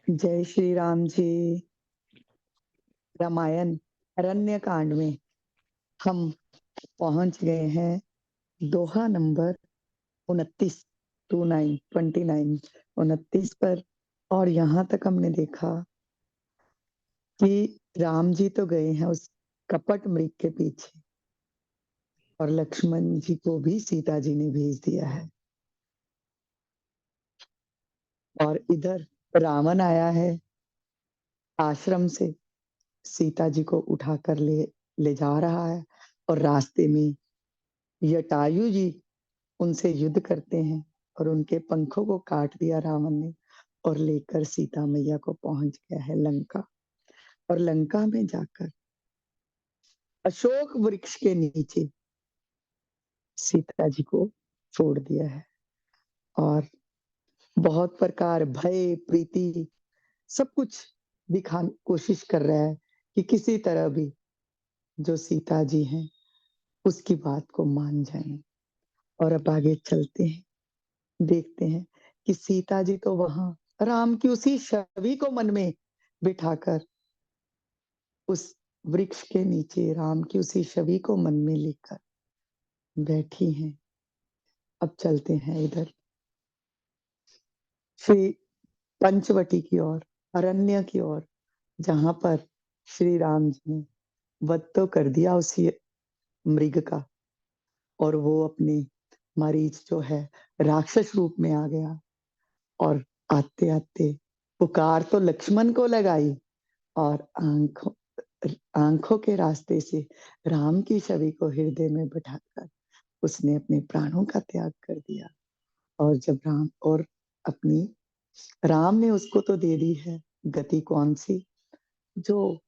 जय श्री राम जी। रामायण अरण्य कांड में हम पहुंच गए हैं दोहा नंबर 29, 29 पर। और यहाँ तक हमने देखा कि राम जी तो गए हैं उस कपट मृग के पीछे, और लक्ष्मण जी को भी सीता जी ने भेज दिया है। और इधर रावण आया है आश्रम से, सीता जी को उठाकर ले जा रहा है। और रास्ते में जटायु जी उनसे युद्ध करते हैं और उनके पंखों को काट दिया रावण ने, और लेकर सीता मैया को पहुंच गया है लंका। और लंका में जाकर अशोक वृक्ष के नीचे सीता जी को छोड़ दिया है। और बहुत प्रकार भय प्रीति सब कुछ दिखाने कोशिश कर रहा है कि किसी तरह भी जो सीता जी हैं उसकी बात को मान जाएं। और अब आगे चलते हैं, देखते हैं कि सीता जी तो वहां राम की उसी छवि को मन में बिठाकर उस वृक्ष के नीचे राम की उसी छवि को मन में लेकर बैठी हैं। अब चलते हैं इधर श्री पंचवटी की ओर, अरण्य की ओर, जहां पर श्री राम जी ने वध तो कर दिया उसी मृग का, और वो अपने मरीच जो है राक्षस रूप में आ गया। और आते आते पुकार तो लक्ष्मण को लगाई, और आंखों के रास्ते से राम की छवि को हृदय में बिठाकर उसने अपने प्राणों का त्याग कर दिया। और जब अपनी राम ने उसको तो दे दी है गति, कौन सी जो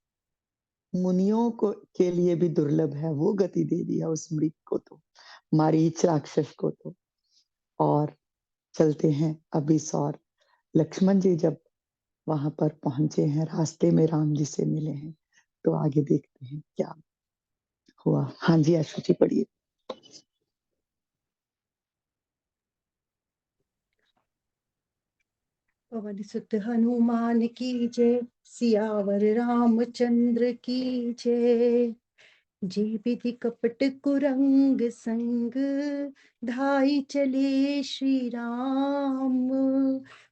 मुनियों को के लिए भी दुर्लभ है, वो गति दे दिया उस मृग को, तो मारीच राक्षस को तो। और चलते हैं अभी सौर लक्ष्मण जी जब वहां पर पहुंचे हैं, रास्ते में राम जी से मिले हैं, तो आगे देखते हैं क्या हुआ। हाँ जी आशु जी पढ़िए। पवन सुत हनुमान की जय, सियावर रामचंद्र की जय। जे विधि कपट कुरंग संग, धाई चले श्री राम।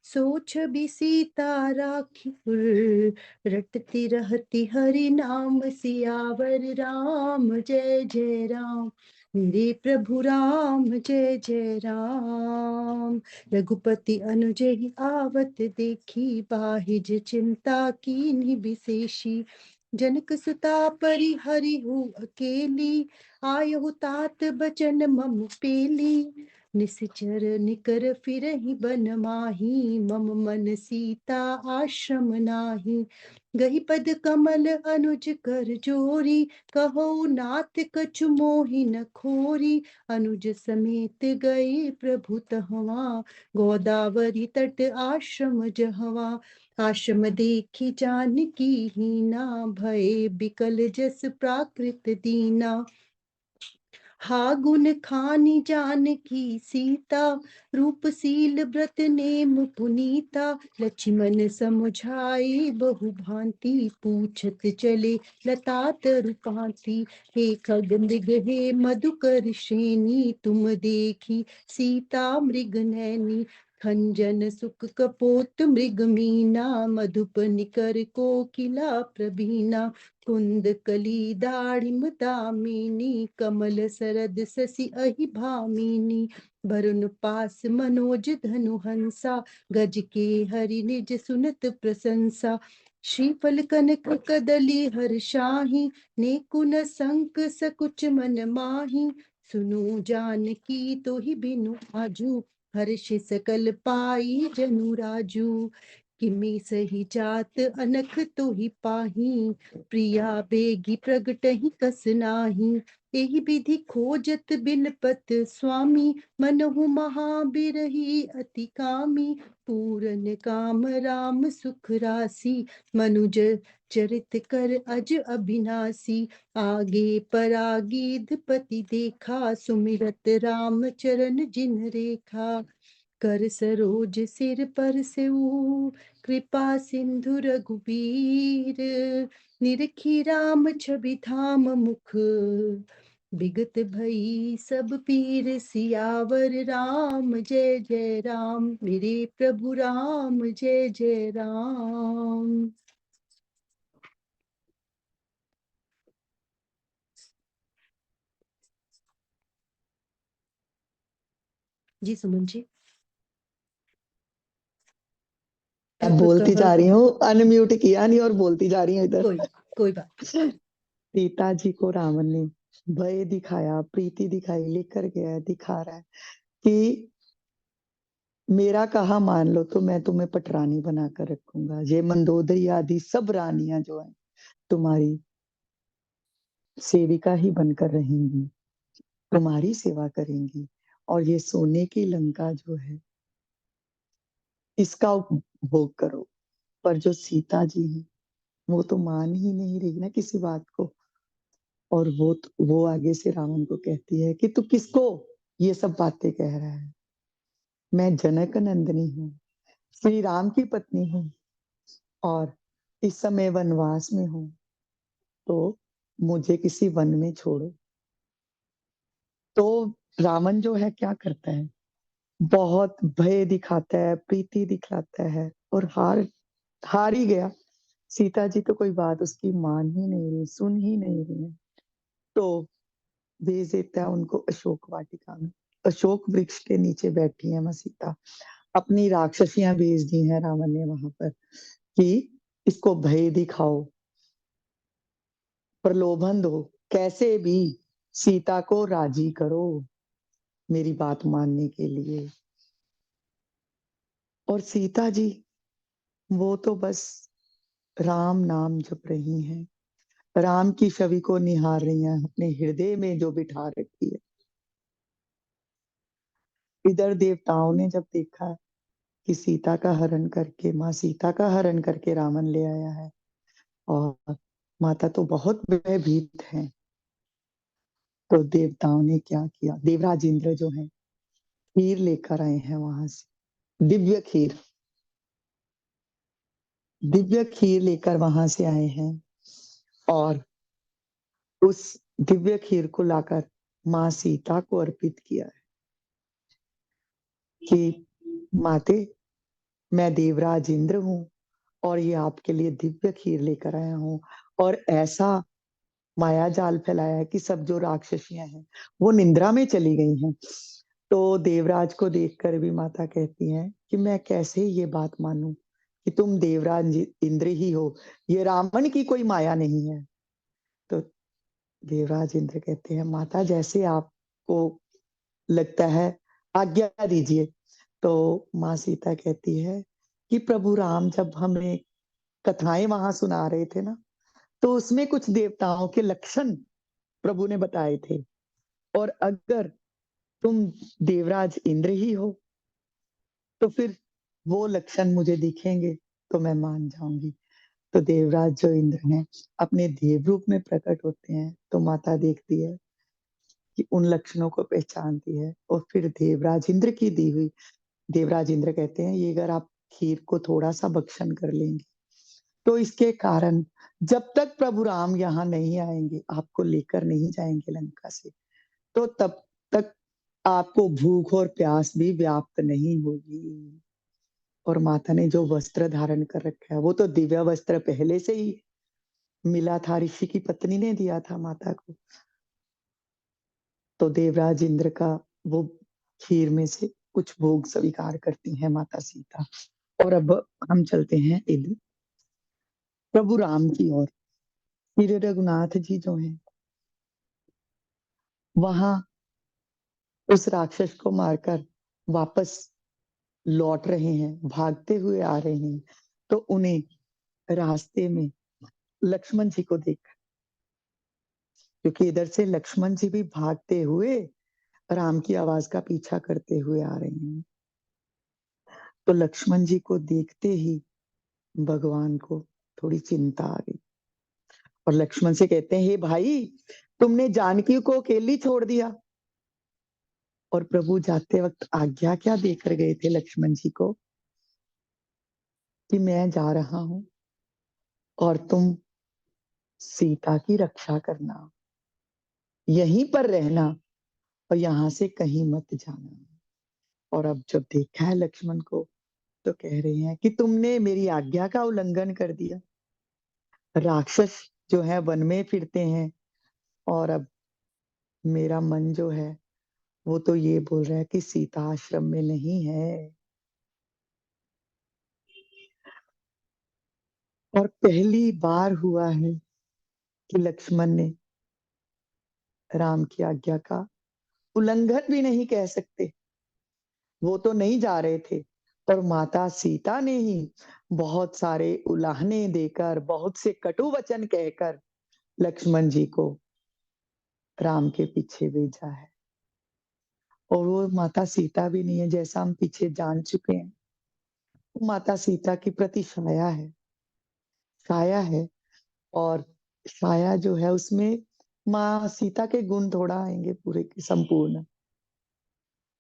सोच भी सीता राखी पुर, रटती रहती हरि नाम। सियावर राम जय जय राम, मेरे प्रभु राम जय जय राम। रघुपति अनुजहि आवत देखी, बाहिज चिंता कीन्ही बिसेषी। जनक सुता परिहरिहु अकेली, आयहु तात बचन मम पेली। निश्चर निकर फिरहि बन माही, मम मन सीता आश्रम नाही। गही पद कमल अनुज कर जोरी, कहो नाथ कछु मोहि न खोरी। अनुज समेत गए प्रभु तहवा, गोदावरी तट आश्रम जहवा। आश्रम देखी जानकी हीना, भय बिकल जस प्राकृत दीना। हा गुण खानी जानकी सीता, रूपशील व्रत नेम पुनीता। लक्ष्मण समुझाई बहु भांति, पूछत चले लता तरुपाती। हे खगमृग हे मधुकर श्रेणी, तुम देखी सीता मृग नैनी। खंजन सुख कपोत मृग मीना, मधुप निकर कोकिला प्रवीणा। कुंद कली दाड़िम दामिनी, कमल सरद ससी अहि भामिनी। वरुण पास मनोज धनु हंसा, गज के हरि निज सुनत प्रशंसा। श्रीफल कनक कदली हर शाही, नेकुन संक सकुच मन माही। सुनु जानकी तोहि बिनु आजू, हर्ष सकल पाई जनु राजू। किमी सही जात अनख तोहि पाही, प्रिया बेगी प्रगटहि कस नाही। एहि विधि खोजत बिलपत स्वामी, मनहु महाबिरही अति कामी। पूरन काम राम सुख राशि, मनुज चरित कर अज अविनाशी। आगे परागीध पति देखा, सुमिरत राम चरण जिन रेखा। कर सरोज सिर पर सेऊ, कृपा सिंधु रघुबीर, निरखी राम छवि धाम मुख, बिगत भई सब पीर। सियावर राम जय जय राम, मेरे प्रभु राम जय जय राम। जी सुमन जी। मैं बोलती जा रही हूँ, अनम्यूट किया नहीं और बोलती जा रही हूँ इधर। कोई बात। सीता जी को रावण ने भय दिखाया, प्रीति दिखाई, लेकर गया, दिखा रहा है कि मेरा कहा मान लो तो मैं तुम्हें पटरानी बनाकर रखूंगा। ये मंदोदरी आदि सब रानियां जो है तुम्हारी सेविका ही बनकर रहेंगी, तुम्हारी सेवा करेंगी। और ये सोने की लंका जो है इसका उपभोग करो। पर जो सीता जी है वो तो मान ही नहीं रही ना किसी बात को। और वो आगे से रावण को कहती है कि तू किसको ये सब बातें कह रहा है? मैं जनक नंदिनी हूँ, श्री राम की पत्नी हूँ और इस समय वनवास में हूँ, तो मुझे किसी वन में छोड़ो। तो रावण जो है क्या करता है, बहुत भय दिखाता है, प्रीति दिखाता है और हार ही गया। सीता जी तो कोई बात उसकी मान ही नहीं रही, सुन ही नहीं रही है। तो भेज देता है उनको अशोक वाटिका में। अशोक वृक्ष के नीचे बैठी है माँ सीता। अपनी राक्षसियां भेज दी हैं रावण ने वहां पर कि इसको भय दिखाओ, प्रलोभन दो, कैसे भी सीता को राजी करो मेरी बात मानने के लिए। और सीता जी वो तो बस राम नाम जप रही हैं, राम की छवि को निहार रही हैं, अपने हृदय में जो बिठा रखी है। इधर देवताओं ने जब देखा कि सीता का हरण करके, माँ सीता का हरण करके रावण ले आया है और माता तो बहुत भयभीत है, तो देवताओं ने क्या किया, देवराज इंद्र जो है खीर लेकर आए हैं वहां से, दिव्य खीर लेकर वहां से आए हैं। और उस दिव्य खीर को लाकर माँ सीता को अर्पित किया है कि माते, मैं देवराज इंद्र हूँ और ये आपके लिए दिव्य खीर लेकर आया हूँ। और ऐसा माया जाल फैलाया है कि सब जो राक्षसियां हैं वो निंद्रा में चली गई हैं। तो देवराज को देखकर भी माता कहती हैं कि मैं कैसे ये बात मानूं कि तुम देवराज इंद्र ही हो, ये रावण की कोई माया नहीं है। तो देवराज इंद्र कहते हैं माता जैसे आपको लगता है आज्ञा दीजिए। तो माँ सीता कहती है कि प्रभु राम जब हमें कथाएं वहां सुना रहे थे ना, तो उसमें कुछ देवताओं के लक्षण प्रभु ने बताए थे। और अगर तुम देवराज इंद्र ही हो तो फिर वो लक्षण मुझे दिखेंगे तो मैं मान जाऊंगी। तो देवराज जो इंद्र हैं अपने देव रूप में प्रकट होते हैं, तो माता देखती है कि उन लक्षणों को पहचानती है और फिर देवराज इंद्र की दी हुई, देवराज इंद्र कहते हैं ये अगर आप खीर को थोड़ा सा भक्षण कर लेंगे तो इसके कारण जब तक प्रभु राम यहाँ नहीं आएंगे, आपको लेकर नहीं जाएंगे लंका से, तो तब तक आपको भूख और प्यास भी व्याप्त नहीं होगी। और माता ने जो वस्त्र धारण कर रखा है वो तो दिव्य वस्त्र पहले से ही मिला था, ऋषि की पत्नी ने दिया था माता को। तो देवराज इंद्र का वो खीर में से कुछ भोग स्वीकार करती हैं माता सीता। और अब हम चलते हैं इधर प्रभु राम की ओर। श्री रघुनाथ जी जो हैं वहां उस राक्षस को मारकर वापस लौट रहे हैं, भागते हुए आ रहे हैं। तो उन्हें रास्ते में लक्ष्मण जी को देखा, क्योंकि इधर से लक्ष्मण जी भी भागते हुए राम की आवाज का पीछा करते हुए आ रहे हैं। तो लक्ष्मण जी को देखते ही भगवान को थोड़ी चिंता आ गई और लक्ष्मण से कहते हैं हे भाई, तुमने जानकी को अकेली छोड़ दिया और प्रभु जाते वक्त आज्ञा क्या देकर गए थे लक्ष्मण जी को कि मैं जा रहा हूं और तुम सीता की रक्षा करना, यहीं पर रहना और यहां से कहीं मत जाना। और अब जब देखा है लक्ष्मण को तो कह रहे हैं कि तुमने मेरी आज्ञा का उल्लंघन कर दिया। राक्षस जो है वन में फिरते हैं और अब मेरा मन जो है वो तो ये बोल रहा है कि सीता आश्रम में नहीं है। और पहली बार हुआ है कि लक्ष्मण ने राम की आज्ञा का उल्लंघन भी नहीं कह सकते, वो तो नहीं जा रहे थे, पर माता सीता ने ही बहुत सारे उलाहने देकर, बहुत से कटु वचन कहकर लक्ष्मण जी को राम के पीछे भेजा है। और वो माता सीता भी नहीं है, जैसा हम पीछे जान चुके हैं। वो माता सीता की प्रति छाया है। और छाया जो है उसमें माँ सीता के गुण थोड़ा आएंगे, पूरे के संपूर्ण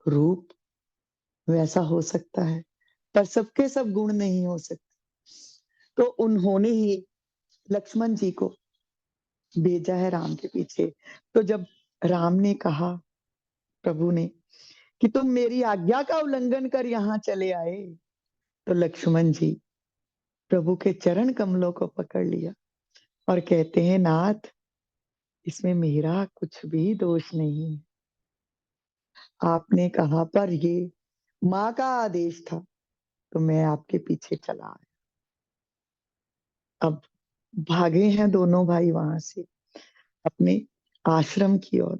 रूप वैसा हो सकता है, पर सबके सब गुण नहीं हो सकते। तो उन्होंने ही लक्ष्मण जी को भेजा है राम के पीछे। तो जब राम ने कहा, प्रभु ने, कि तुम मेरी आज्ञा का उल्लंघन कर यहाँ चले आए, तो लक्ष्मण जी प्रभु के चरण कमलों को पकड़ लिया और कहते हैं, नाथ, इसमें मेरा कुछ भी दोष नहीं है। आपने कहा, पर ये माँ का आदेश था तो मैं आपके पीछे चला आया। अब भागे हैं दोनों भाई वहां से अपने आश्रम की ओर।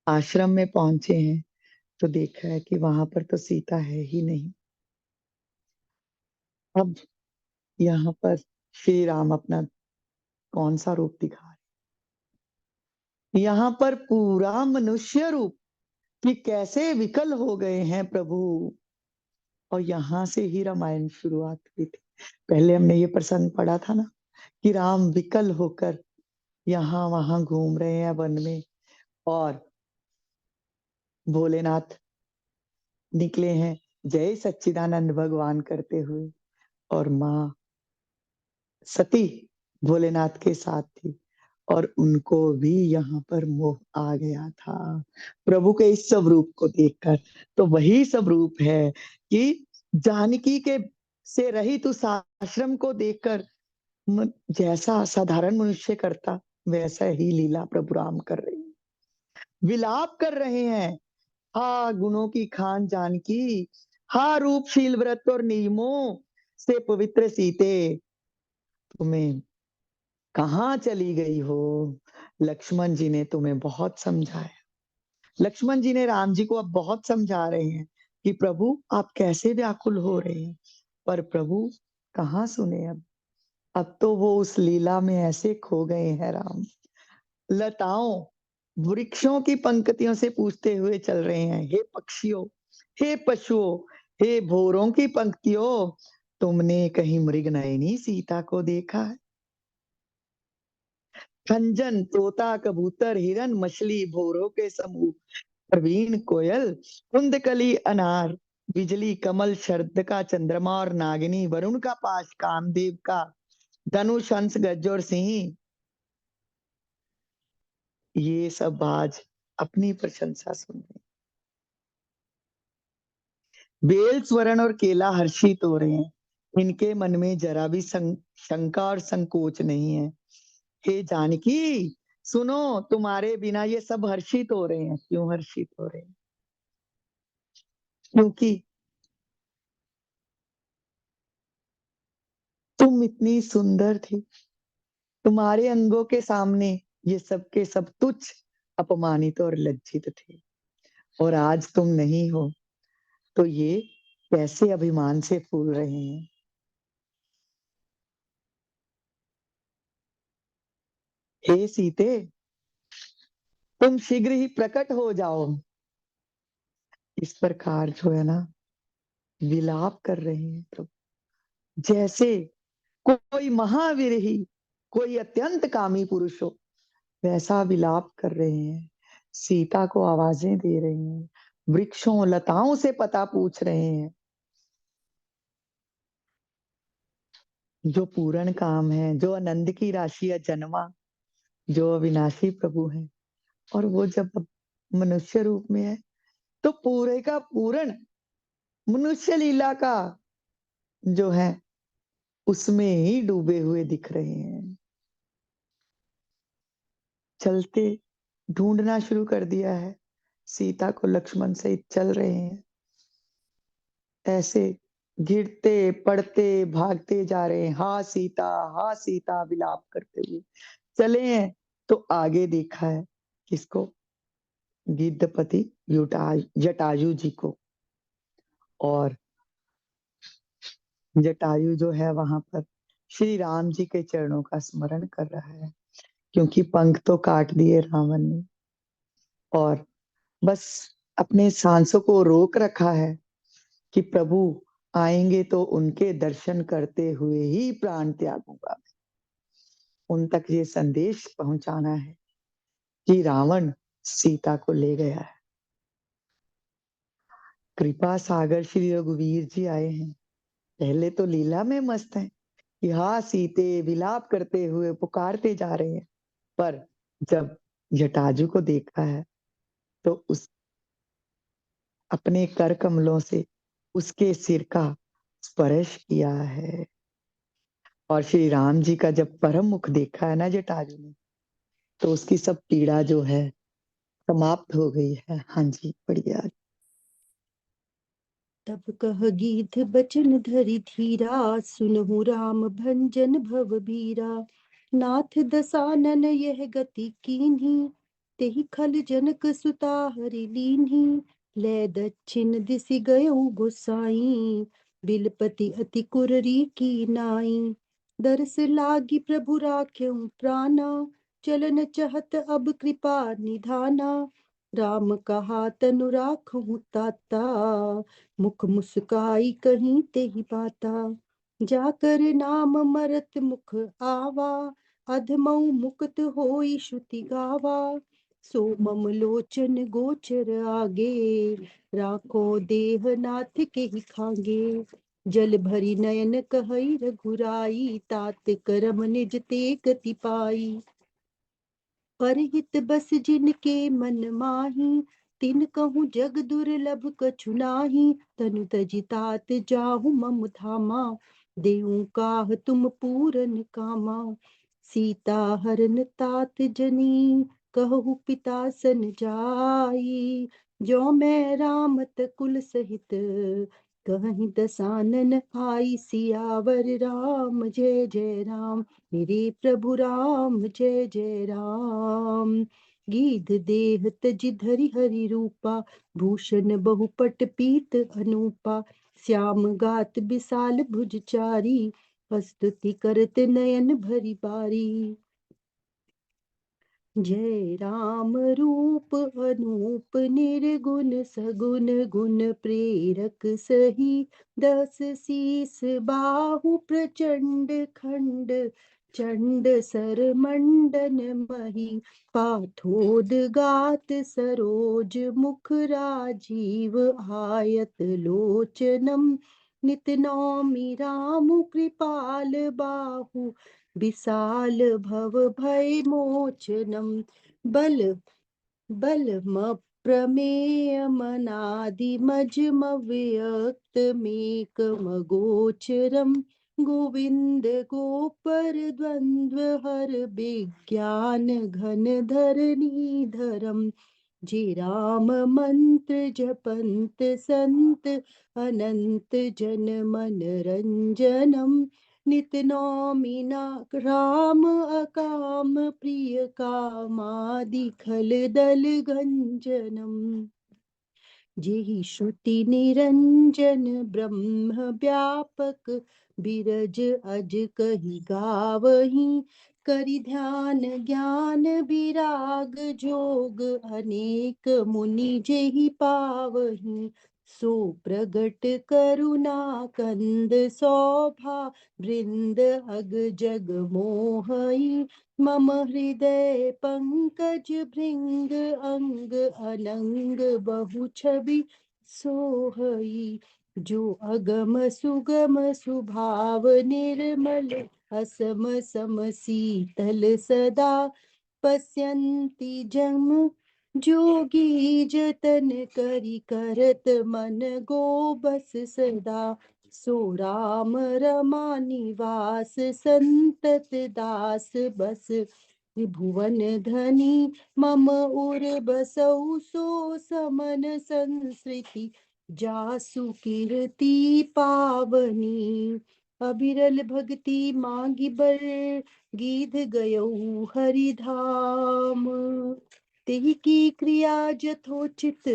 आश्रम में पहुंचे हैं तो देखा है कि वहां पर तो सीता है ही नहीं। अब यहाँ पर श्री राम अपना कौन सा रूप दिखा रहे, यहाँ पर पूरा मनुष्य रूप कि कैसे विकल हो गए हैं प्रभु। और यहाँ से ही रामायण शुरुआत हुई थी। पहले हमने ये प्रसंग पढ़ा था ना कि राम विकल होकर यहाँ वहां घूम रहे हैं वन में, और भोलेनाथ निकले हैं जय सच्चिदानंद भगवान करते हुए, और माँ सती भोलेनाथ के साथ थी और उनको भी यहाँ पर मोह आ गया था प्रभु के इस सब रूप को देखकर। तो वही सब रूप है कि जानकी के से रहित उस आश्रम को देखकर जैसा साधारण मनुष्य करता वैसा ही लीला प्रभु राम कर रहे हैं, विलाप कर रहे हैं। हा गुणों की खान जानकी, हा रूपशील व्रत और नियमों से पवित्र सीते, तुम्हें कहाँ चली गई हो। लक्ष्मण जी ने तुम्हें बहुत समझाया। लक्ष्मण जी ने राम जी को अब बहुत समझा रहे हैं कि प्रभु आप कैसे व्याकुल हो रहे हैं, पर प्रभु कहाँ सुने। अब तो वो उस लीला में ऐसे खो गए हैं राम। लताओं वृक्षों की पंक्तियों से पूछते हुए चल रहे हैं, हे पक्षियों, हे पशुओं, हे भोरों की पंक्तियों, तुमने कहीं मृगनयनी सीता को देखा है। खंजन तोता कबूतर हिरन मछली भोरों के समूह, प्रवीण कोयल कुंदकली अनार, बिजली कमल शरद का चंद्रमा और नागिनी वरुण का पाश कामदेव का धनुष हंस गज और सिंह, ये सब आज अपनी प्रशंसा सुन रहे। बेल स्वरण और केला हर्षित हो रहे हैं, इनके मन में जरा भी शंका और संकोच नहीं है। हे जानकी सुनो, तुम्हारे बिना ये सब हर्षित हो रहे हैं। क्यों हर्षित हो रहे हैं? क्योंकि तुम इतनी सुंदर थी, तुम्हारे अंगों के सामने ये सब के सब तुच्छ, अपमानित और लज्जित थे, और आज तुम नहीं हो तो ये कैसे अभिमान से फूल रहे हैं। हे सीते, तुम शीघ्र ही प्रकट हो जाओ। इस प्रकार जो है ना विलाप कर रहे हैं प्रभु, जैसे कोई महावीर ही, कोई अत्यंत कामी पुरुष हो, वैसा विलाप कर रहे हैं। सीता को आवाजें दे रहे हैं, वृक्षों लताओं से पता पूछ रहे हैं। जो पूर्ण काम है, जो आनंद की राशि है जन्मा, जो अविनाशी प्रभु है, और वो जब अब मनुष्य रूप में है तो पूरे का पूर्ण मनुष्य लीला का जो है उसमें ही डूबे हुए दिख रहे हैं। चलते ढूंढना शुरू कर दिया है, सीता को लक्ष्मण सहित चल रहे हैं, ऐसे गिरते पड़ते भागते जा रहे हैं, हा सीता विलाप करते हुए चले हैं। तो आगे देखा है किसको? गिद्धपति जटायु जी को। और जटायु जो है वहां पर श्री राम जी के चरणों का स्मरण कर रहा है, क्योंकि पंख तो काट दिए रावण ने, और बस अपने सांसों को रोक रखा है कि प्रभु आएंगे तो उनके दर्शन करते हुए ही प्राण त्यागूंगा। उन तक ये संदेश पहुंचाना है कि रावण सीता को ले गया है। कृपा सागर श्री रघुवीर जी आए हैं, पहले तो लीला में मस्त हैं कि हा सीते विलाप करते हुए पुकारते जा रहे हैं, पर जब जटाजू को देखा है तो उस अपने कर कमलों से उसके सिर का स्पर्श किया है। और श्री राम जी का जब परम मुख देखा है ना जटाजू ने, तो उसकी सब पीड़ा जो है समाप्त हो गई है। हाँ जी, बढ़िया। तब कह गीत बचन धरि धीरा, सुनहु राम भंजन भव बीरा। नाथ दसानन यह गति कीन्ही, तेहि खल जनक सुता हरि लीन्ही। ले दक्षिण दिसि गयउ गोसाई, बिलपति अति कुररी की नाई। दरस लागी प्रभु राख्यउ प्राना, चलन चहत अब कृपा निधाना। राम कहा तनु राखहु ताता, मुख मुस्काई कहीं ते ही पाता। जाकर नाम मरत मुख आवा, अधमऊ मुक्त होई श्रुति गावा। सो मम लोचन गोचर आगे, राखो देह नाथ के ही खागे। जल भरी नयन कहई रघुराई, तात करम निज ते गति पाई। परहित बस जिनके मन माही, तिन कहूँ जग दुर्लभ कछु नाही। तनु तजि तात जाहु मम धामा, देहु काह तुम पूरन कामा। सीता हरन तात जनी, कहु पिता सन जाई। जो मैं रामत कुल सहित, कहीं दसानन आई। सियावर राम जय जय राम, मेरे प्रभु राम जय जय राम। गीध देह तजि धरि हरि रूपा, भूषण बहुपट पीत अनूपा। श्याम गात विशाल भुज चारी, प्रस्तुति करत नयन भरि बारी। जय राम रूप अनूप निर्गुण सगुण गुण प्रेरक सही। दस शीस बाहु प्रचंड खंड, चंड सर मंडन मही। पाथोद गात सरोज मुख राजीव, आयत लोचनम। नित नौमि राम कृपाल बाहु, विशाल भव भय मोचनम। बल प्रमेय मनादि मजम व्यक्त मेकमगोचरम। गोविंद गोपर द्वंद्व हर विज्ञान घन धरणी धरम। जे राम मंत्र जपंत संत, अनंत जन मन रंजनम। नित नौमि ना राम अकाम, प्रिय कामादि खल दल गंजनम। जेहि श्रुति निरंजन ब्रह्म व्यापक, बिरज अज कही गावही। करि ध्यान ज्ञान विराग जोग, अनेक मुनि जेहि पावही। सो प्रगट करुणा कंद शोभा वृंद अग जग मोहई मम हृदय पंकज भृंग अंग अनंग बहु छवि सोहई जो अगम सुगम सुभाव निर्मल असम सम शीतल सदा पश्यन्ति जम जोगी जतन करि करत मन गो बस सदा सो राम रमा निवास संतत दास बस त्रिभुवन धनी मम उर बसौ सो समन संस्कृति जासु कीर्ति पावनी अबिरल भक्ति मांगी बर गीध गयौ हरिधाम तेहि की क्रिया जथोचित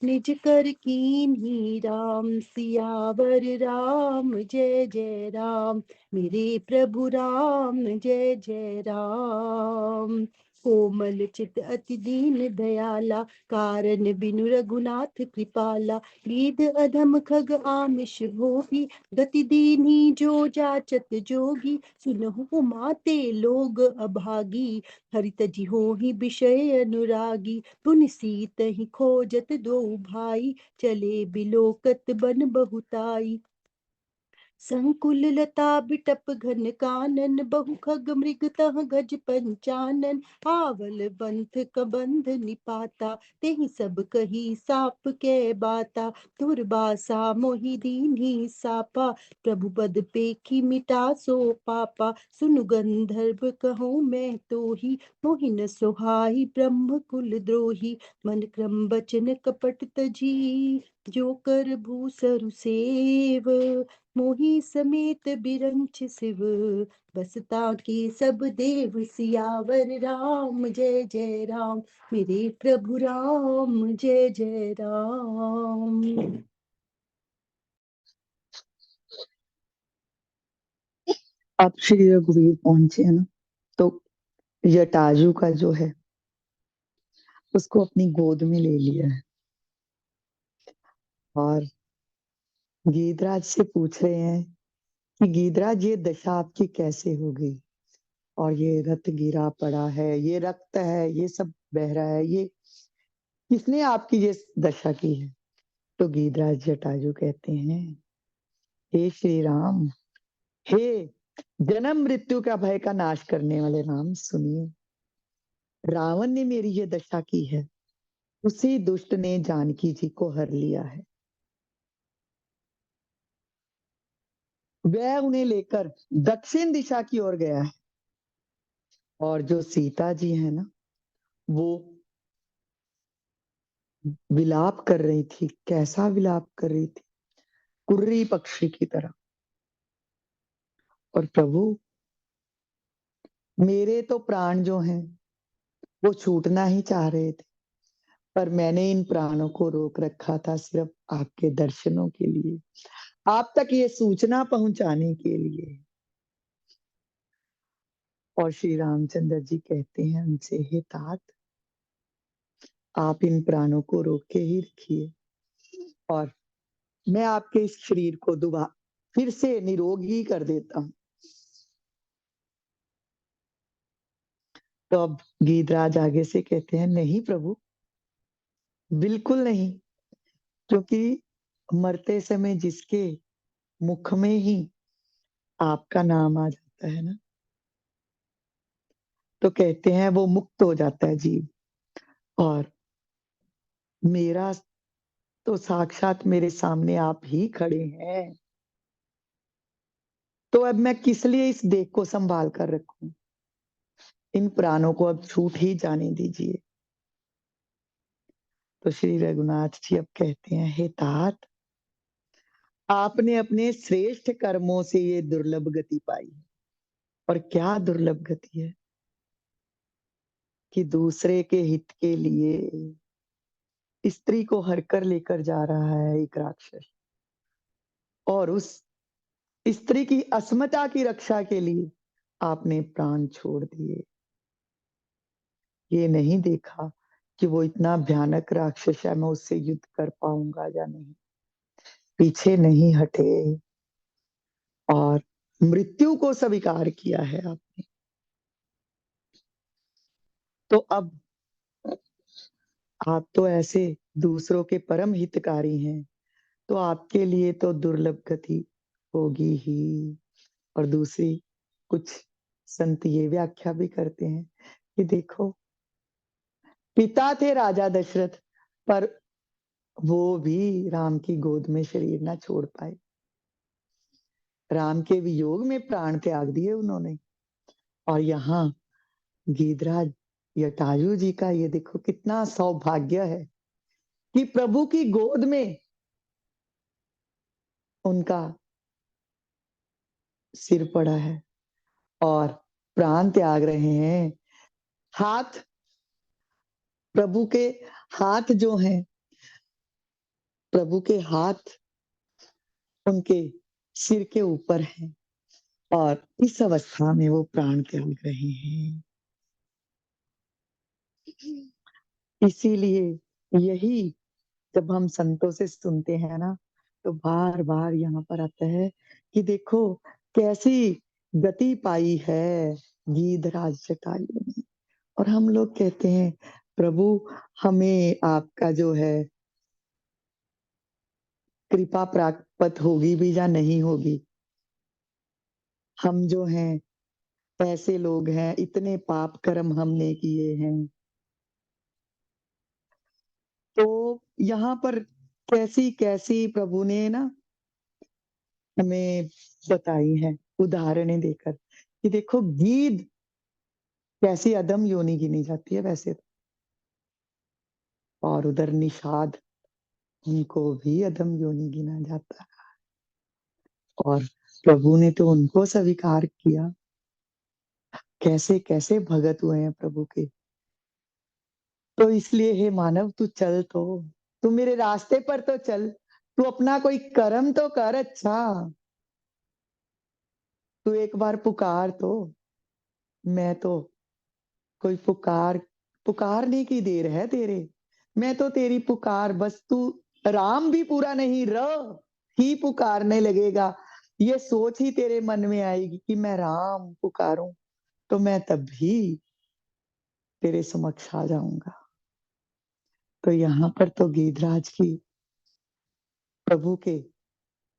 निज कर कीन्ही राम सियावर राम जय जय राम मेरे प्रभु राम जय जय राम कोमल चित अति दीन दयाला कारण बिनु रघुनाथ कृपाला लीद अधम खग आमिष भोगी गति दीनी जो जाचत जोगी सुनहु माते लोग अभागी हरित जिहो ही विषय अनुरागी पुनि सीत ही खोजत दो भाई चले बिलोकत बन बहुताई संकुल लता बिटप घन कानन बहु खग मृग तह गज पंचानन आवल बंथ कबंध निपाता तेहि सब कही साप के बाता दुर्बासा मोहि दीन्ही सापा प्रभु पद पेखी मिटा सो पापा सुनु गंधर्व कहूँ मैं तो ही मोहिन सुहाई ब्रह्म कुल द्रोही मन क्रम बचन कपट तजी जो कर भूसरु सेव मोही समेत बिरंच शिव बसता के सब देव सियावर राम जय जय राम मेरे प्रभु राम जय जय राम। अब श्री रघुवीर पहुंचे है ना, तो जटाजू का जो है उसको अपनी गोद में ले लिया है और गीधराज से पूछ रहे हैं कि गीधराज ये दशा आपकी कैसे हो गई, और ये रथ गिरा पड़ा है, ये रक्त है, ये सब बह रहा है, ये किसने आपकी ये दशा की है। तो गीधराज जटाजू कहते हैं, हे श्री राम, हे जन्म मृत्यु का भय का नाश करने वाले राम, सुनिए, रावण ने मेरी ये दशा की है, उसी दुष्ट ने जानकी जी को हर लिया है। वह उन्हें लेकर दक्षिण दिशा की ओर गया है, और जो सीता जी है ना, वो विलाप कर रही थी। कैसा विलाप कर रही थी? कुर्री पक्षी की तरह। और प्रभु, मेरे तो प्राण जो हैं वो छूटना ही चाह रहे थे, पर मैंने इन प्राणों को रोक रखा था सिर्फ आपके दर्शनों के लिए, आप तक ये सूचना पहुंचाने के लिए। और श्री रामचंद्र जी कहते हैं उनसे, हे तात, आप इन प्राणों को रोक के ही रखिए, और मैं आपके इस शरीर को दोबारा फिर से निरोगी कर देता हूं। तो अब गीधराज आगे से कहते हैं, नहीं प्रभु, बिल्कुल नहीं, क्योंकि मरते समय जिसके मुख में ही आपका नाम आ जाता है ना, तो कहते हैं वो मुक्त हो जाता है जीव। और मेरा तो साक्षात मेरे सामने आप ही खड़े हैं, तो अब मैं किस लिए इस देह को संभाल कर रखूं? इन प्राणों को अब छूट ही जाने दीजिए। तो श्री रघुनाथ जी अब कहते हैं, हे तात, आपने अपने श्रेष्ठ कर्मों से ये दुर्लभ गति पाई है। और क्या दुर्लभ गति है कि दूसरे के हित के लिए स्त्री को हर कर लेकर जा रहा है एक राक्षस, और उस स्त्री की अस्मिता की रक्षा के लिए आपने प्राण छोड़ दिए। ये नहीं देखा कि वो इतना भयानक राक्षस है, मैं उससे युद्ध कर पाऊंगा या नहीं। पीछे नहीं हटे और मृत्यु को स्वीकार किया है आपने। तो अब आप तो ऐसे दूसरों के परम हितकारी हैं, तो आपके लिए तो दुर्लभ गति होगी ही। और दूसरी, कुछ संत ये व्याख्या भी करते हैं कि देखो, पिता थे राजा दशरथ, पर वो भी राम की गोद में शरीर ना छोड़ पाए। राम के वियोग में प्राण त्याग दिए उन्होंने। और यहाँ गीधराज जटायु जी का ये देखो कितना सौभाग्य है कि प्रभु की गोद में उनका सिर पड़ा है और प्राण त्याग रहे हैं। हाथ, प्रभु के हाथ जो हैं, प्रभु के हाथ उनके सिर के ऊपर हैं और इस अवस्था में वो प्राण त्याग रहे हैं। इसीलिए यही जब हम संतों से सुनते हैं ना, तो बार बार यहाँ पर आता है कि देखो कैसी गति पाई है गीधराज जटायु ने। और हम लोग कहते हैं प्रभु हमें आपका जो है कृपा प्राप्त होगी भी या नहीं होगी। हम जो हैं ऐसे लोग हैं, इतने पाप कर्म हमने किए हैं। तो यहाँ पर कैसी कैसी प्रभु ने ना हमें बताई है उदाहरणें देकर कि देखो गीध कैसी अधम योनि गिनी जाती है वैसे तो, और उधर निषाद उनको भी अधम योनि गिना जाता है। और प्रभु ने तो उनको स्वीकार किया। कैसे कैसे भगत हुए हैं प्रभु के। तो इसलिए हे मानव तू चल, तो तू मेरे रास्ते पर तो चल, तू अपना कोई कर्म तो कर अच्छा। तू एक बार पुकार तो, मैं तो कोई पुकारने की देर है तेरे। मैं तो तेरी पुकार, बस तू राम भी पूरा नहीं र ही पुकारने लगेगा, ये सोच ही तेरे मन में आएगी कि मैं राम पुकारूं, तो मैं तब भी तेरे समक्ष आ जाऊंगा। तो यहाँ पर तो गीधराज की प्रभु के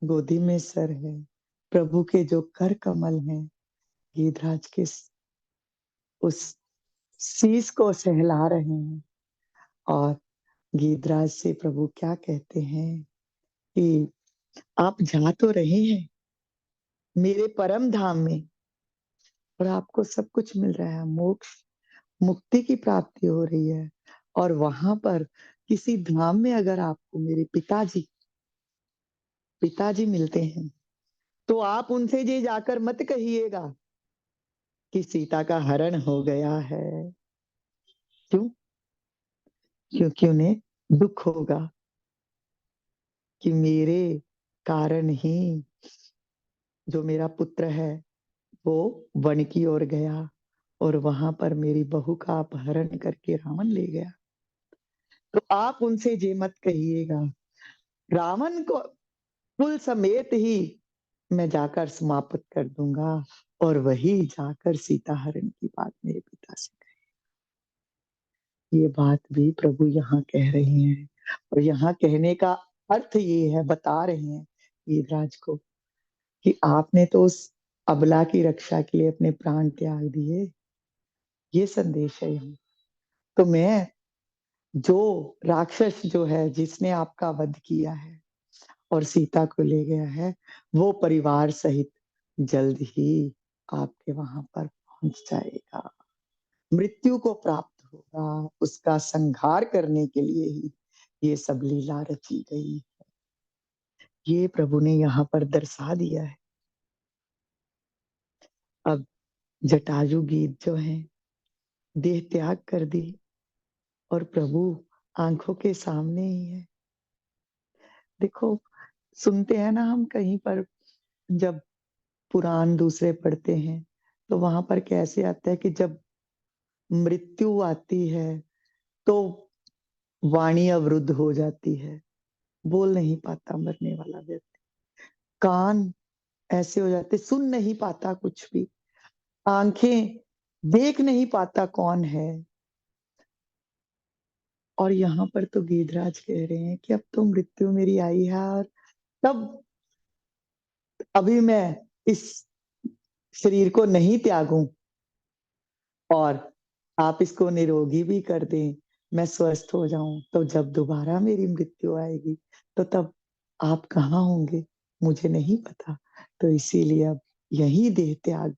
गोदी में सर है, प्रभु के जो कर कमल हैं गीधराज के उस शीश को सहला रहे हैं। और गीधराज से प्रभु क्या कहते हैं कि आप जा तो रहे हैं मेरे परम धाम में और आपको सब कुछ मिल रहा है, मोक्ष मुक्ति की प्राप्ति हो रही है, और वहां पर किसी धाम में अगर आपको मेरे पिताजी मिलते हैं, तो आप उनसे ये जाकर मत कहिएगा कि सीता का हरण हो गया है। क्यों? क्योंकि उन्हें दुख होगा कि मेरे कारण ही जो मेरा पुत्र है वो वन की ओर गया और वहां पर मेरी बहू का अपहरण करके रावण ले गया। तो आप उनसे ये मत कहिएगा, रावण को कुल समेत ही मैं जाकर समाप्त कर दूंगा, और वही जाकर सीता हरण की बात मेरे पिता से कहे। ये बात भी प्रभु यहाँ कह रहे हैं। और यहाँ कहने का अर्थ ये है, बता रहे हैं गीधराज को कि आपने तो उस अबला की रक्षा के लिए अपने प्राण त्याग दिए। ये संदेश है यहाँ। तो मैं, जो राक्षस जो है जिसने आपका वध किया है और सीता को ले गया है, वो परिवार सहित जल्द ही आपके वहां पर पहुंच जाएगा, मृत्यु को प्राप्त होगा। उसका संहार करने के लिए ही ये सब लीला रची गई। ये प्रभु ने यहाँ पर दर्शा दिया है। अब जटायु गीत जो है देह त्याग कर दी और प्रभु आंखों के सामने ही है। देखो, सुनते हैं ना हम कहीं पर, जब पुराण दूसरे पढ़ते हैं तो वहां पर कैसे आता है कि जब मृत्यु आती है तो वाणी अवरुद्ध हो जाती है, बोल नहीं पाता मरने वाला व्यक्ति, कान ऐसे हो जाते, सुन नहीं पाता कुछ भी, आंखें देख नहीं पाता कौन है। और यहाँ पर तो गीधराज कह रहे हैं कि अब तो मृत्यु मेरी आई है, और तब अभी मैं इस शरीर को नहीं त्यागूं और आप इसको निरोगी भी कर दें, मैं स्वस्थ हो जाऊं, तो जब दोबारा मेरी मृत्यु आएगी तो तब आप कहाँ होंगे मुझे नहीं पता। तो इसीलिए अब यही देह त्याग,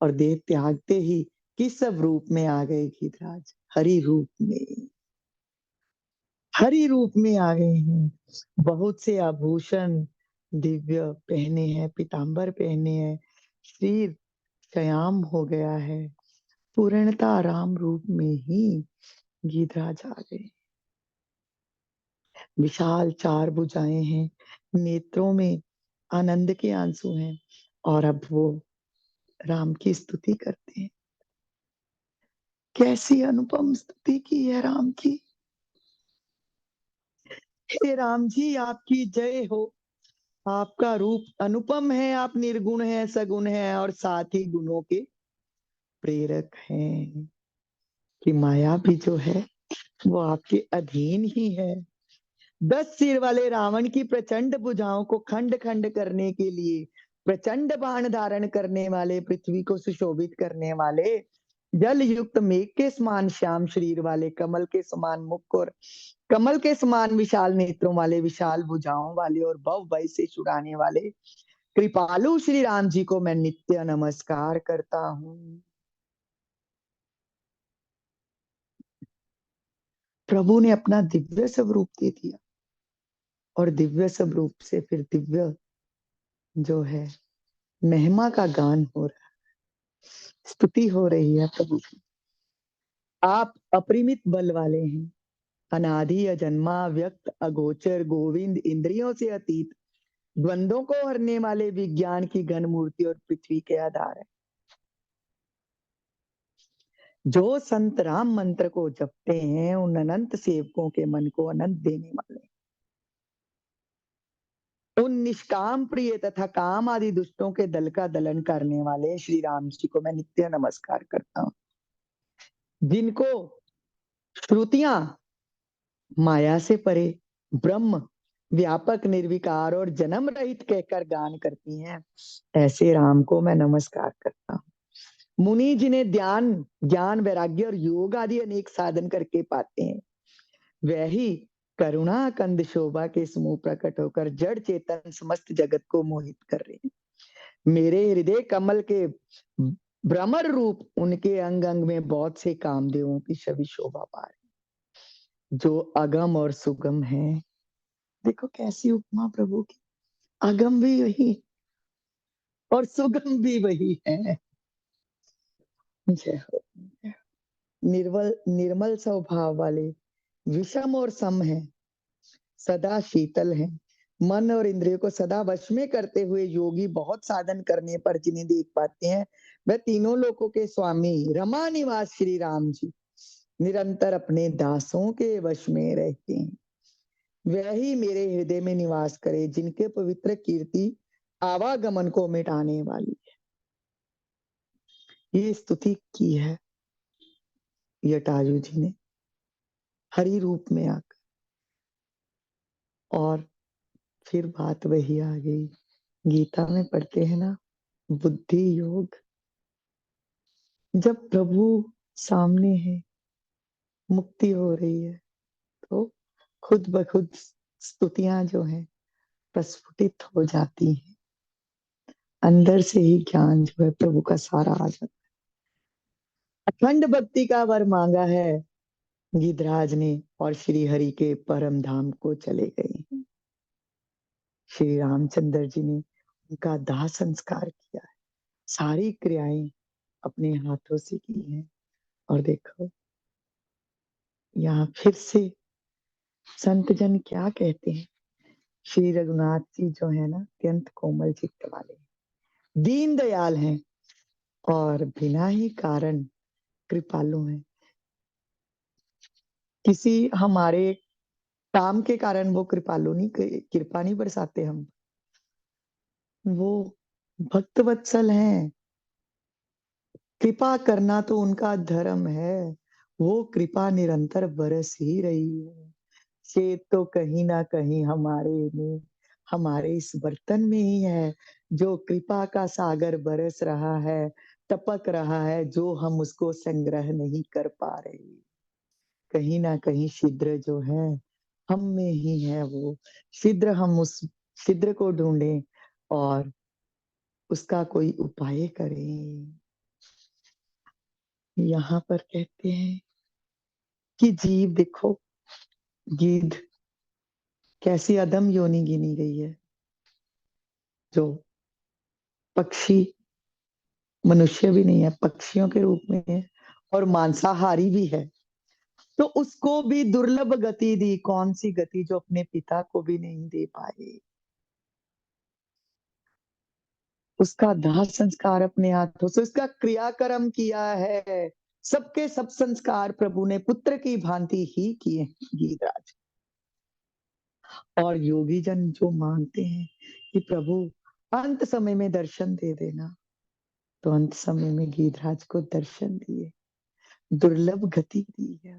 और देह त्यागते ही किस सब रूप में आ गए गीधराज, हरि रूप में, हरि रूप में आ गए हैं। बहुत से आभूषण दिव्य पहने हैं, पीतांबर पहने हैं, शरीर श्याम हो गया है, पूर्णता राम रूप में ही गीधराज आ गए। विशाल चार भुजाएं हैं, नेत्रों में आनंद के आंसू हैं, और अब वो राम की स्तुति करते हैं। कैसी अनुपम स्तुति की है राम की। हे राम जी आपकी जय हो, आपका रूप अनुपम है, आप निर्गुण है, सगुण है, और साथ ही गुणों के प्रेरक हैं, कि माया भी जो है वो आपके अधीन ही है। 10 सिर वाले रावण की प्रचंड भुजाओं को खंड खंड करने के लिए, प्रचंड बाण धारण करने वाले, पृथ्वी को सुशोभित करने वाले, जल युक्त मेघ के समान श्याम शरीर वाले, कमल के समान मुख और कमल के समान विशाल नेत्रों वाले, विशाल भुजाओं वाले और भव भय से छुड़ाने वाले कृपालु श्री राम जी को मैं नित्य नमस्कार करता हूँ। प्रभु ने अपना दिव्य स्वरूप दे दिया, और दिव्य स्वरूप से फिर दिव्य जो है महिमा का गान हो रहा है, स्तुति हो रही है प्रभु की। आप अपरिमित बल वाले हैं, अनादि अजन्मा व्यक्त अगोचर गोविंद, इंद्रियों से अतीत, द्वंद्वों को हरने वाले, विज्ञान की घन मूर्ति और पृथ्वी के आधार है। जो संत राम मंत्र को जपते हैं उन अनंत सेवकों के मन को अनंत देने वाले, उन निष्काम प्रिय तथा काम आदि दुष्टों के दल का दलन करने वाले श्री राम जी को मैं नित्य नमस्कार करता हूँ, जिनको श्रुतियां माया से परे, ब्रह्म व्यापक निर्विकार और जन्म रहित कहकर गान करती हैं, ऐसे राम को मैं नमस्कार करता हूँ। मुनि जिन्हें ध्यान ज्ञान वैराग्य और योग आदि अनेक साधन करके पाते हैं, वही करुणा कंद शोभा के समूह प्रकट होकर जड़ चेतन समस्त जगत को मोहित कर रहे हैं। मेरे हृदय कमल के भ्रमर रूप उनके अंग अंग में बहुत से कामदेवों की छवि शोभा पा रहे, जो अगम और सुगम है। देखो कैसी उपमा प्रभु की, अगम भी वही और सुगम भी वही है। जय हो। निर्मल निर्मल स्वभाव वाले, विषम और सम है, सदा शीतल है, मन और इंद्रियों को सदा वश में करते हुए योगी बहुत साधन करने पर जिन्हें देख पाते हैं, वह तीनों लोकों के स्वामी रमा निवास श्री राम जी निरंतर अपने दासों के वश में रहते हैं। वह ही मेरे हृदय में निवास करे, जिनके पवित्र कीर्ति आवागमन को मिटाने वाली है। ये स्तुति की है जटायु जी ने हरि रूप में आकर, और फिर बात वही आ गई, गीता में पढ़ते हैं ना, बुद्धि योग। जब प्रभु सामने है, मुक्ति हो रही है, तो खुद ब खुद स्तुतियां जो हैं प्रस्फुटित हो जाती हैं, अंदर से ही ज्ञान जो है प्रभु का सारा आ जाता है। अखंड भक्ति का वर मांगा है गिधराज ने, और श्री हरि के परम धाम को चले गए। श्री रामचंद्र जी ने उनका दाह संस्कार किया है, सारी क्रियाएं अपने हाथों से की हैं। और देखो यहाँ फिर से संत जन क्या कहते हैं, श्री रघुनाथ जी जो है ना अत्यंत कोमल चित्त वाले, दीन दयाल हैं, और बिना ही कारण कृपालु हैं। किसी हमारे काम के कारण वो कृपा नहीं बरसाते हम, वो भक्त वत्सल हैं। कृपा करना तो उनका धर्म है, वो कृपा निरंतर बरस ही रही है। छेद तो कहीं ना कहीं हमारे इस बर्तन में ही है, जो कृपा का सागर बरस रहा है, टपक रहा है, जो हम उसको संग्रह नहीं कर पा रहे। कहीं ना कहीं छिद्र जो है हम में ही है, वो छिद्र, हम उस छिद्र को ढूंढें और उसका कोई उपाय करें। यहाँ पर कहते हैं कि जीव देखो, गिद्ध कैसी अधम योनि गिनी गई है, जो पक्षी, मनुष्य भी नहीं है, पक्षियों के रूप में है और मांसाहारी भी है, तो उसको भी दुर्लभ गति दी। कौन सी गति? जो अपने पिता को भी नहीं दे पाए। उसका दाह संस्कार अपने हाथों से, उसका क्रियाकर्म किया है। सबके सब संस्कार प्रभु ने पुत्र की भांति ही किए गीतराज। और योगी जन जो मांगते हैं कि प्रभु अंत समय में दर्शन दे देना, तो अंत समय में गीतराज को दर्शन दिए, दुर्लभ गति दी है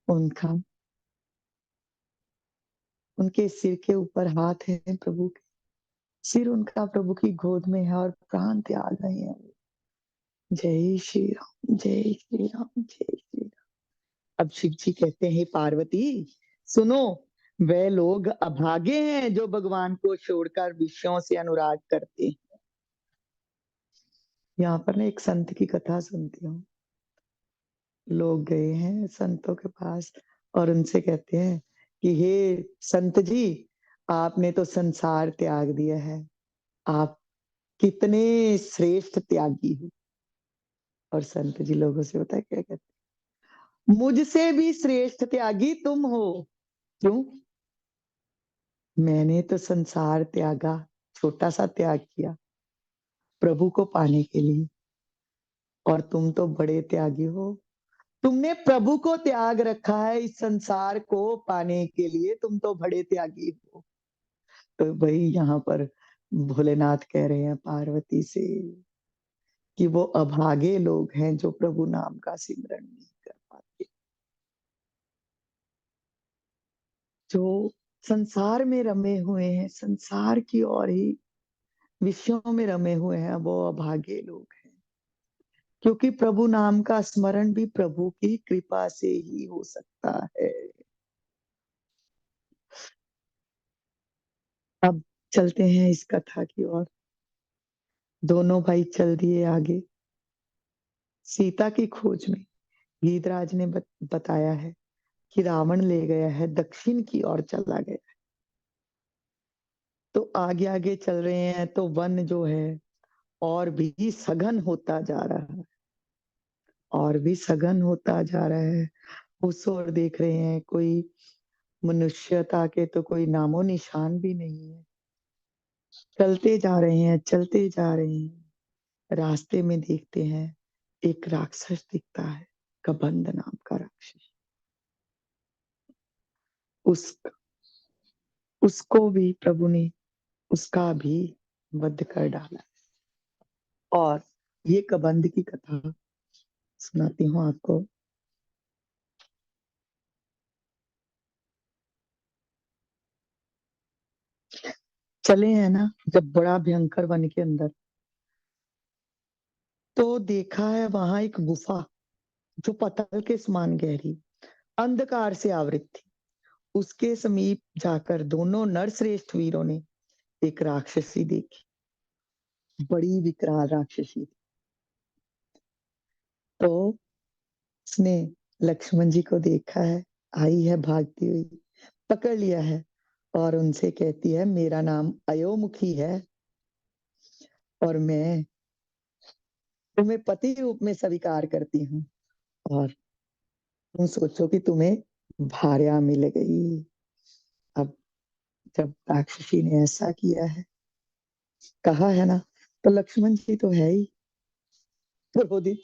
उनका। उनके सिर के ऊपर हाथ है प्रभु के, सिर उनका प्रभु की गोद में है और प्राण त्याग रहे हैं। जय श्री राम, जय श्री राम, जय श्री राम। अब शिव जी कहते हैं, पार्वती सुनो, वे लोग अभागे हैं जो भगवान को छोड़कर विषयों से अनुराग करते हैं। यहाँ पर ना एक संत की कथा सुनती हूँ। लोग गए हैं संतों के पास और उनसे कहते हैं कि हे संत जी, आपने तो संसार त्याग दिया है, आप कितने श्रेष्ठ त्यागी हो। और संत जी लोगों से होता है क्या कहते हैं, मुझसे भी श्रेष्ठ त्यागी तुम हो। क्यों? मैंने तो संसार त्यागा, छोटा सा त्याग किया प्रभु को पाने के लिए, और तुम तो बड़े त्यागी हो। तुमने प्रभु को त्याग रखा है इस संसार को पाने के लिए, तुम तो बड़े त्यागी हो। तो भाई यहाँ पर भोलेनाथ कह रहे हैं पार्वती से कि वो अभागे लोग हैं जो प्रभु नाम का सिमरन नहीं कर पाते, जो संसार में रमे हुए हैं, संसार की और ही विषयों में रमे हुए हैं, वो अभागे लोग हैं। क्योंकि प्रभु नाम का स्मरण भी प्रभु की कृपा से ही हो सकता है। अब चलते हैं इस कथा की ओर। दोनों भाई चल दिए आगे सीता की खोज में। गीतराज ने बताया है कि रावण ले गया है, दक्षिण की ओर चला गया। तो आगे आगे चल रहे हैं तो वन जो है और भी सघन होता जा रहा है, और भी सघन होता जा रहा है। उस ओर देख रहे हैं, कोई मनुष्यता के तो कोई नामो निशान भी नहीं है। चलते जा रहे हैं, चलते जा रहे हैं, रास्ते में देखते हैं एक राक्षस दिखता है, कबंध नाम का राक्षस। उस उसको भी प्रभु ने, उसका भी वध कर डाला। और ये कबंध की कथा सुनाती हूँ आपको। चले हैं ना जब बड़ा भयंकर वन के अंदर, तो देखा है वहां एक गुफा जो पताल के समान गहरी, अंधकार से आवृत थी। उसके समीप जाकर दोनों नरश्रेष्ठ वीरों ने एक राक्षसी देखी, बड़ी विकराल राक्षसी। तो उसने लक्ष्मण जी को देखा है, आई है भागती हुई, पकड़ लिया है और उनसे कहती है, मेरा नाम अयोमुखी है और मैं तुम्हें पति रूप में स्वीकार करती हूँ, और तुम सोचो कि तुम्हें भार्या मिल गई। अब जब राक्षसी ने ऐसा किया है, कहा है ना, तो लक्ष्मण जी तो है ही क्रोधित,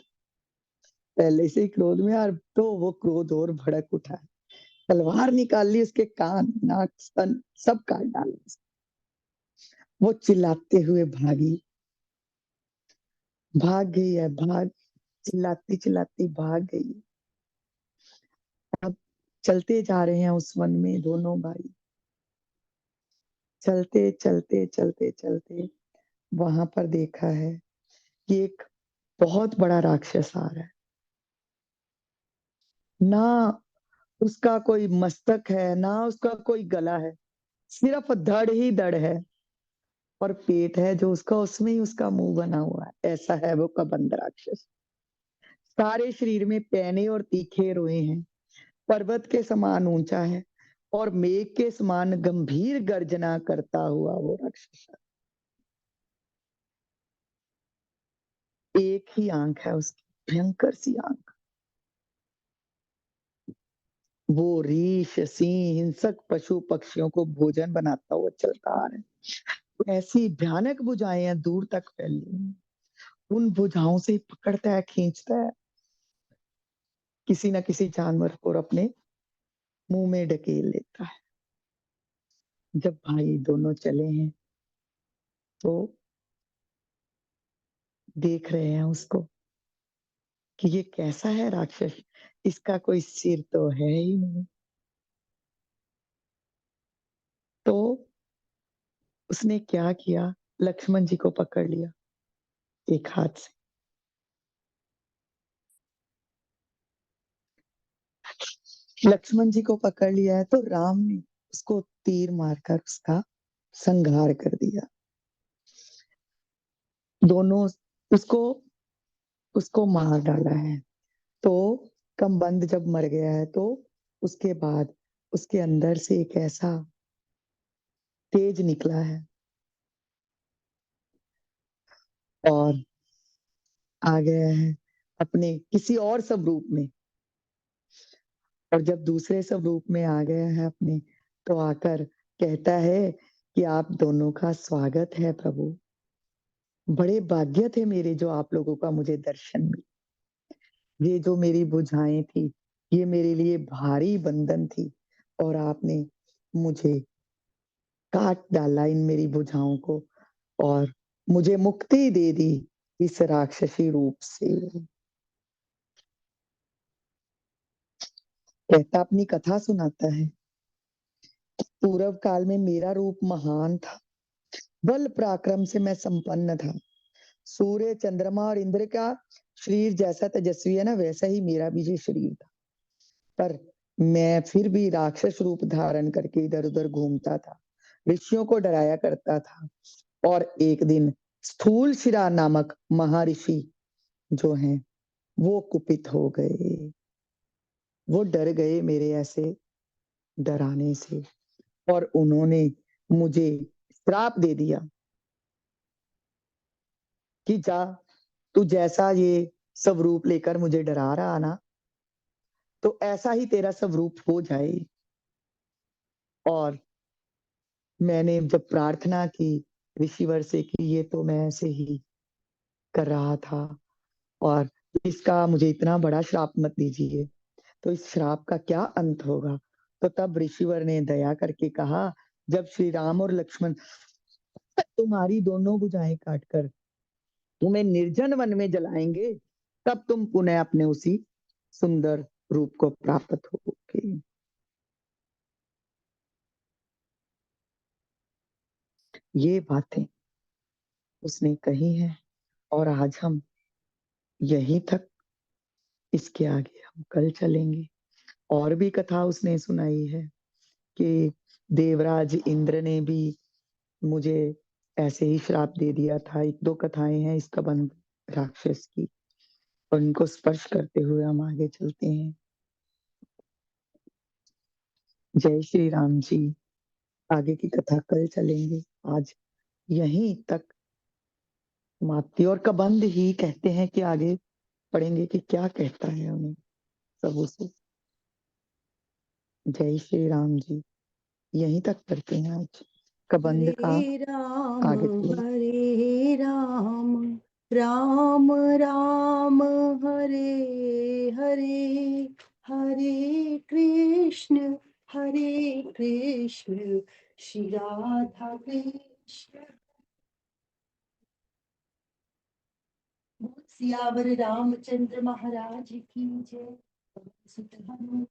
पहले से ही क्रोध में, और तो वो क्रोध और भड़क उठा है। तलवार निकाल ली, उसके कान नाक स्तन सब काट डाला। वो चिल्लाते हुए भाग गई है, चिल्लाती चिल्लाती भाग गई। अब चलते जा रहे हैं उस वन में दोनों भाई, चलते चलते चलते चलते वहां पर देखा है कि एक बहुत बड़ा राक्षस आ रहा है। ना उसका कोई मस्तक है, ना उसका कोई गला है, सिर्फ धड़ ही धड़ है और पेट है जो उसका, उसमें ही उसका मुंह बना हुआ है। ऐसा है वो कबंध राक्षस। सारे शरीर में पैने और तीखे रोए हैं, पर्वत के समान ऊंचा है और मेघ के समान गंभीर गर्जना करता हुआ वो राक्षस। एक ही आंख है उसकी, भयंकर सी आंख। वो रीछ सिंह हिंसक पशु पक्षियों को भोजन बनाता हुआ चलता आ रहा है। ऐसी भयानक भुजाएं हैं, दूर तक फैली हैं। उन भुजाओं से पकड़ता है, खींचता है किसी न किसी जानवर को और अपने मुंह में ढकेल लेता है। जब भाई दोनों चले हैं तो देख रहे हैं उसको कि ये कैसा है राक्षस, इसका कोई सिर तो है ही नहीं। तो उसने क्या किया, लक्ष्मण जी को पकड़ लिया एक हाथ से। लक्ष्मण जी को पकड़ लिया है तो राम ने उसको तीर मारकर उसका संहार कर दिया। दोनों उसको उसको मार डाला है। तो कमबंद जब मर गया है तो उसके बाद उसके अंदर से एक ऐसा तेज निकला है और आ गया है अपने किसी और स्वरूप में। और जब दूसरे स्वरूप में आ गया है अपने, तो आकर कहता है कि आप दोनों का स्वागत है प्रभु। बड़े भाग्य थे मेरे जो आप लोगों का मुझे दर्शन मिला। ये जो मेरी बुझाएं थी, ये मेरे लिए भारी बंधन थी और आपने मुझे काट डाला इन मेरी बुझाओं को और मुझे मुक्ति दे दी इस राक्षसी रूप से। कहता अपनी कथा सुनाता है, पूर्व काल में मेरा रूप महान था, बल पराक्रम से मैं संपन्न था। सूर्य चंद्रमा और इंद्र का शरीर जैसा तेजस्वी है ना, वैसा ही मेरा भी ये शरीर था। पर मैं फिर भी राक्षस रूप धारण करके इधर उधर घूमता था, ऋषियों को डराया करता था। और एक दिन स्थूल शिरा नामक महर्षि जो हैं वो कुपित हो गए, वो डर गए मेरे ऐसे डराने से और उन्होंने मुझे श्राप दे दिया कि जा, तू जैसा ये स्वरूप लेकर मुझे डरा रहा ना, तो ऐसा ही तेरा स्वरूप हो जाए। और मैंने जब प्रार्थना की ऋषिवर से कि ये तो मैं ऐसे ही कर रहा था और इसका मुझे इतना बड़ा श्राप मत दीजिए, तो इस श्राप का क्या अंत होगा। तो तब ऋषिवर ने दया करके कहा, जब श्री राम और लक्ष्मण तुम्हारी दोनों भुजाएं काटकर तुम्हें निर्जन वन में जलाएंगे, तब तुम पुनः अपने उसी सुंदर रूप को प्राप्त होगे। ये बातें उसने कही हैं और आज हम यहीं तक, इसके आगे हम कल चलेंगे। और भी कथा उसने सुनाई है कि देवराज इंद्र ने भी मुझे ऐसे ही श्राप दे दिया था। एक दो कथाएं हैं इस कबंध राक्षस की और इनको स्पर्श करते हुए हम आगे चलते हैं। जय श्री राम जी। आगे की कथा कल चलेंगे, आज यहीं तक समाप्ति। और कबंध ही कहते हैं कि आगे पढ़ेंगे कि क्या कहता है उन्हें सब उसे। जय श्री राम जी। यहीं तक करते हैं आज कबंध का हरे राम आगे के। हरे राम राम राम हरे हरे हरे कृष्ण श्री राधा कृष्ण। सियावर रामचंद्र महाराज की जय। सुत हनुमान